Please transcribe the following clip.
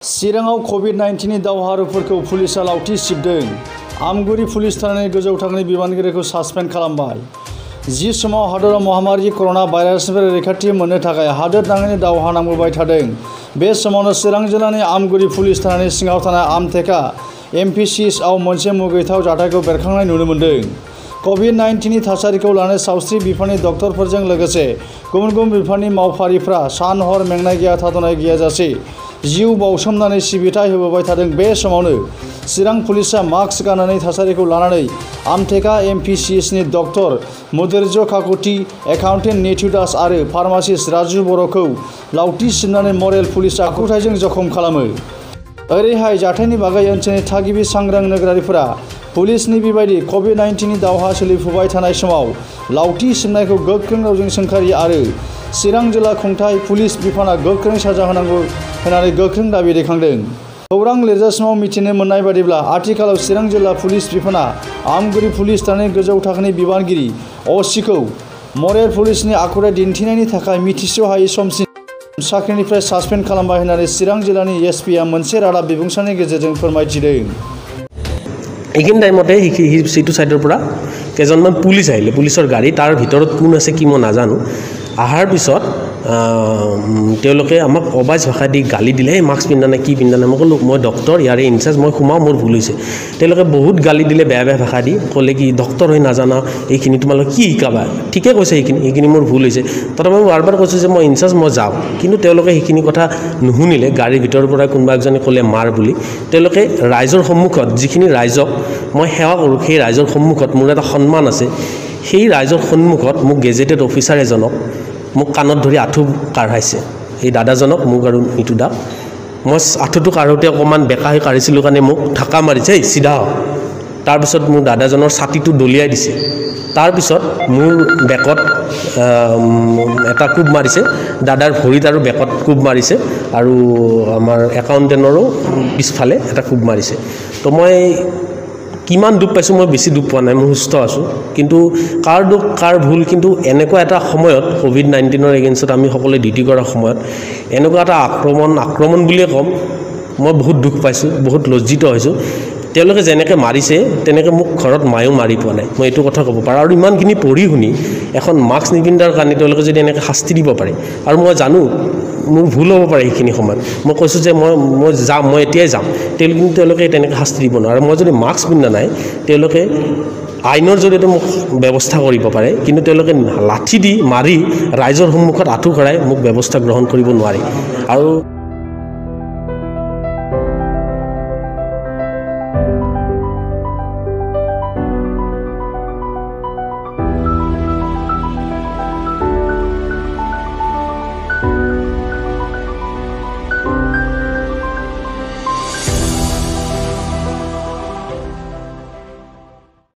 चिराङाव कभिड-19 दावहारुफोरखौ पुलिसआ लावथि सिबदों। आमगुरि पुलिस थानानि गोजौ थाखोनि बिबानगिरिखौ सासपेन्ड खालामबाय। जि समाव हादराव महामारि कर'ना भाइरासनिफ्राय रैखाथि मोननो थाखाय हादोर नाङैनो दावहा नांबोबाय थादों। बे समावनो चिरां जिल्लानि आमगुरि पुलिस थानानि सिङाव थानाय आमटेका एमपिसिएसआव मोनसे मुगैथाव जाथायखौ बेरखांनाय नुनो मोन्दों। कभिड-19 थासारिखौ लानानै सावस्रि बिफाननि डक्टरफोरजों लोगोसे गुबुन गुबुन बिफाननि मावफारिफ्रा सान हर मेंनाय गैया थाद'नाय गैयाजासे जिउ बाउसोमनानै सिबिथाय होबोबाय थादों। बे समावनो चिरां पुलिसआ मास्क गाननानै थासारिखौ लानानै आमटेका एमपिसिएसनि डक्टर मुदिर्ज काकुति, एकाउन्टेन्ट नेथु दास आरो फार्मासिस्ट राजु बर'खौ लावथि सिबनानै मरेल पुलिस आखुथायजों जखम खालामो। ओरैहाय जाथायनि बागै ओनसोलनि थागिबि सांग्रां नोगोरारिफोरा पुलिसनि बेबायदि कभिड-19 दावहा सोलिफुबाय थानाय समाव लावथि सिबनायखौ गोख्रों रावजों सोंखारियो आरो चिरां जिल्ला खुंथाय पुलिस बिफाना गोख्रों साजा होनांगौ होननानै गोख्रों दाबि दैखांदों। खौरां लिरजासिमाव मिथिनो मोननाय बादिब्ला आथिखालाव चिरां जिल्ला पुलिस बिफाना आमगुरि पुलिस थानायनि गोजौ थाखोनि बिबानगिरि असिखौ मरेल पुलिसनि आखुथाय दिन्थिनायनि थाखाय मिथिस'हायै समसिम साख्रिनिफ्राय सासपेन्ड खालामबाय होननानै चिरां जिल्लानि एसपिआ मोनसे रादाब बिबुंसारनि गेजेरजों फोरमायथिदों। এইখিনি টাইমতে সিটো সাইডৰ পৰা কেইজনমান পুলিচ আহিলে, পুলিচৰ গাড়ী, তাৰ ভিতৰত কোন আছে কি মই নাজানো। আহাৰ পিছত তেওঁলোকে আমাক অবাইজ ভাষা দি গালি দিলে, এই মাস্ক পিন্ধা নাই কি পিন্ধা নাই। মই ক'লোঁ মই ডক্টৰ, ইয়াৰে ইনচাৰ্জ, মই সোমাওঁ, মোৰ ভুল হৈছে। তেওঁলোকে বহুত গালি দিলে, বেয়া বেয়া ভাষা দি ক'লে কি ডক্টৰ হৈ নাজানা, এইখিনি তোমালোকে কি শিকাবা। ঠিকে কৈছে, সেইখিনি মোৰ ভুল হৈছে। তথাপি মই বাৰ কৈছোঁ যে মই ইনচাৰ্জ, মই যাওঁ। কিন্তু তেওঁলোকে সেইখিনি কথা নুশুনিলে। গাড়ীৰ ভিতৰৰ পৰা কোনোবা এজনে ক'লে মাৰ বুলি। তেওঁলোকে ৰাইজৰ সন্মুখত, যিখিনি ৰাইজক মই সেৱা কৰোঁ, সেই ৰাইজৰ সন্মুখত মোৰ এটা সন্মান আছে, সেই ৰাইজৰ সন্মুখত মোক গেজেটেড অফিচাৰ এজনক মোক কাণত ধৰি আঁঠু কাঢ়াইছে। এই দাদাজনক, মোক আৰু নিতু দাক, মই আঁঠুটো কাঢ়োতে অকণমান বেকা হৈ কাঢ়িছিলোঁ কাৰণে মোক ঢাকা মাৰিছে, এই চিধা হ। তাৰপিছত মোৰ দাদাজনৰ ছাতিটো দলিয়াই দিছে। তাৰপিছত মোৰ বেকত এটা কোব মাৰিছে, দাদাৰ ভৰিত আৰু বেকত কোব মাৰিছে, আৰু আমাৰ একাউণ্টেণ্টৰো পিছফালে এটা কোব মাৰিছে। তো মই কিমান দুখ পাইছোঁ, মই বেছি দুখ পোৱা নাই, মই সুস্থ আছোঁ। কিন্তু কাৰ দুখ কাৰ ভুল, কিন্তু এনেকুৱা এটা সময়ত কভিড-19 এগেইনষ্টত আমি সকলোৱে ডিউটি কৰাৰ সময়ত এনেকুৱা এটা আক্ৰমণ বুলিয়ে ক'ম, মই বহুত দুখ পাইছোঁ, বহুত লজ্জিত হৈছোঁ। তেওঁলোকে যেনেকৈ মাৰিছে তেনেকৈ মোক ঘৰত মায়েও মাৰি পোৱা নাই, মই এইটো কথা ক'ব পাৰোঁ। আৰু ইমানখিনি পঢ়ি শুনি এখন মাস্ক নিপিন্ধাৰ কাৰণে তেওঁলোকে যদি এনেকৈ শাস্তি দিব পাৰে, আৰু মই জানো মোৰ ভুল হ'ব পাৰে সেইখিনি সময়ত, মই কৈছোঁ যে মই যাম, মই এতিয়াই যাম, কিন্তু তেওঁলোকে তেনেকৈ শাস্তি দিব নোৱাৰে। মই যদি মাস্ক পিন্ধা নাই, তেওঁলোকে আইনৰ জৰিয়তে মোক ব্যৱস্থা কৰিব পাৰে, কিন্তু তেওঁলোকে লাঠি দি মাৰি ৰাইজৰ সন্মুখত আঁঠু কঢ়াই মোক ব্যৱস্থা গ্ৰহণ কৰিব নোৱাৰে। আৰু